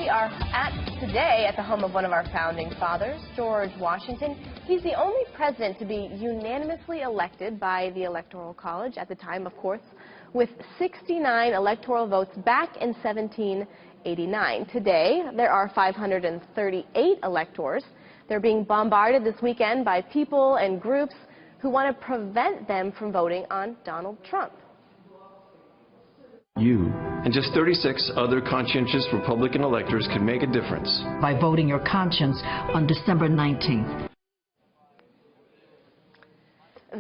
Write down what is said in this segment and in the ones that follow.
We are today at the home of one of our founding fathers, George Washington. He's the only president to be unanimously elected by the Electoral College at the time, of course, with 69 electoral votes back in 1789. Today, there are 538 electors. They're being bombarded this weekend by people and groups who want to prevent them from voting on Donald Trump. You and just 36 other conscientious Republican electors can make a difference by voting your conscience on December 19th.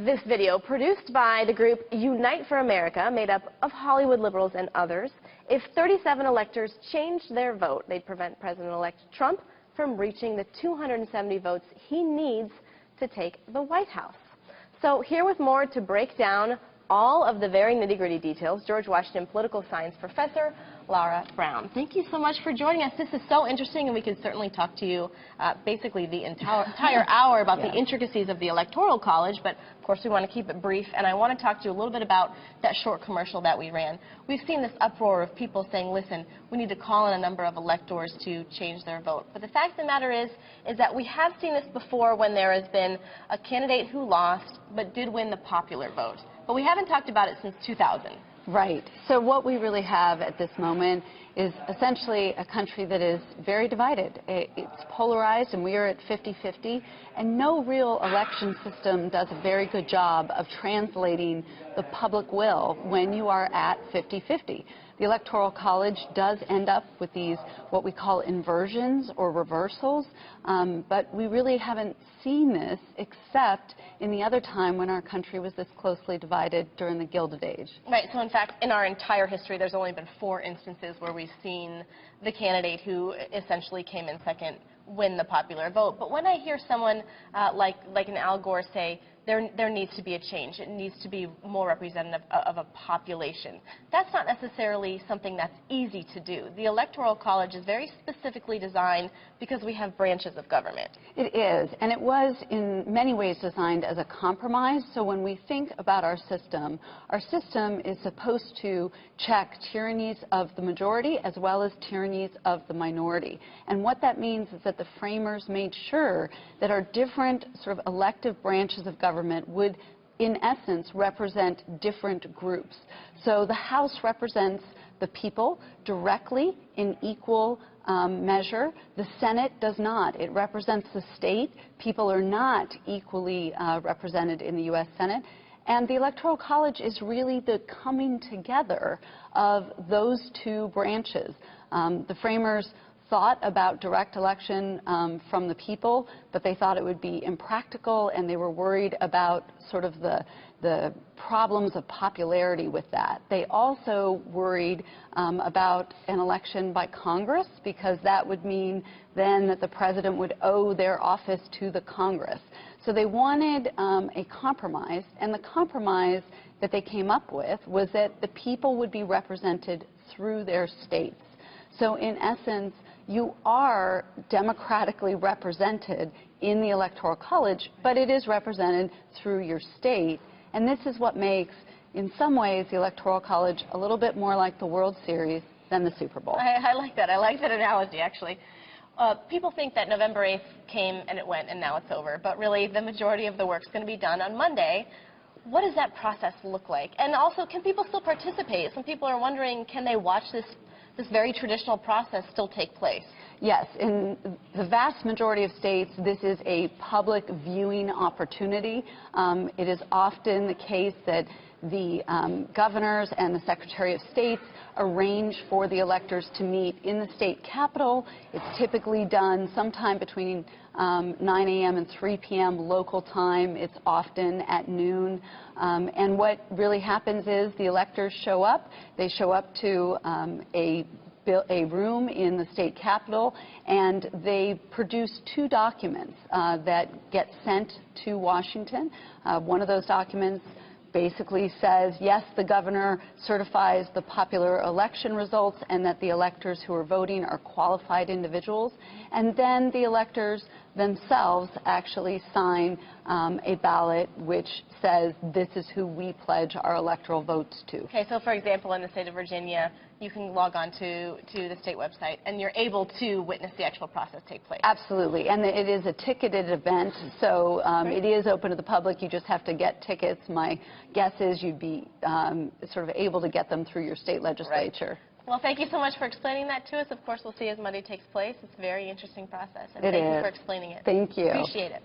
This video, produced by the group Unite for America, made up of Hollywood liberals and others. If 37 electors changed their vote, they'd prevent President-elect Trump from reaching the 270 votes he needs to take the White House. So here with more to break down all of the very nitty-gritty details, George Washington political science professor Lara Brown. Thank you so much for joining us. This is so interesting, and we could certainly talk to you basically the entire hour about the intricacies of the Electoral College, but of course we want to keep it brief, and I want to talk to you a little bit about that short commercial that we ran. We've seen this uproar of people saying, listen, we need to call in a number of electors to change their vote. But the fact of the matter is that we have seen this before when there has been a candidate who lost but did win the popular vote. But we haven't talked about it since 2000. Right. So what we really have at this moment is essentially a country that is very divided. It's polarized, and we are at 50-50, and no real election system does a very good job of translating the public will when you are at 50-50. The Electoral College does end up with these, what we call inversions or reversals, but we really haven't seen this except in the other time when our country was this closely divided during the Gilded Age. Right, so in fact, in our entire history, there's only been 4 instances where we've seen the candidate who essentially came in second win the popular vote. But when I hear someone like an Al Gore say, there needs to be a change, it needs to be more representative of a population, that's not necessarily something that's easy to do. The Electoral College is very specifically designed because we have branches of government. It is, and it was in many ways designed as a compromise. So when we think about our system is supposed to check tyrannies of the majority as well as tyrannies of the minority. And what that means is that the framers made sure that our different sort of elective branches of government would, in essence, represent different groups. So the House represents the people directly in equal measure. The Senate does not. It represents the state. People are not equally represented in the U.S. Senate. And the Electoral College is really the coming together of those two branches. The framers thought about direct election from the people, but they thought it would be impractical, and they were worried about sort of the problems of popularity with that. They also worried about an election by Congress, because that would mean then that the president would owe their office to the Congress. So they wanted a compromise, and the compromise that they came up with was that the people would be represented through their states. So in essence, you are democratically represented in the Electoral College, but it is represented through your state. And this is what makes, in some ways, the Electoral College a little bit more like the World Series than the Super Bowl. I like that. I like that analogy, actually. People think that November 8th came and it went and now it's over, but really the majority of the work's going to be done on Monday. What does that process look like? And also, can people still participate? Some people are wondering, can they watch this very traditional process still take place? Yes, in the vast majority of states, this is a public viewing opportunity. It is often the case that the governors and the Secretary of States arrange for the electors to meet in the state capitol. It's typically done sometime between 9 a.m. and 3 p.m. local time. It's often at noon. And what really happens is the electors show up. They show up to a room in the state capitol, and they produce 2 documents that get sent to Washington. One of those documents basically says, yes, the governor certifies the popular election results and that the electors who are voting are qualified individuals. And then the electors themselves actually sign a ballot which says this is who we pledge our electoral votes to. Okay, so for example, in the state of Virginia, you can log on to the state website and you're able to witness the actual process take place. Absolutely, and it is a ticketed event, so it is open to the public. You just have to get tickets. My guess is you'd be sort of able to get them through your state legislature. Right. Well, thank you so much for explaining that to us. Of course, we'll see as Monday takes place. It's a very interesting process, and It thank is. you for explaining it. Thank you. Appreciate it.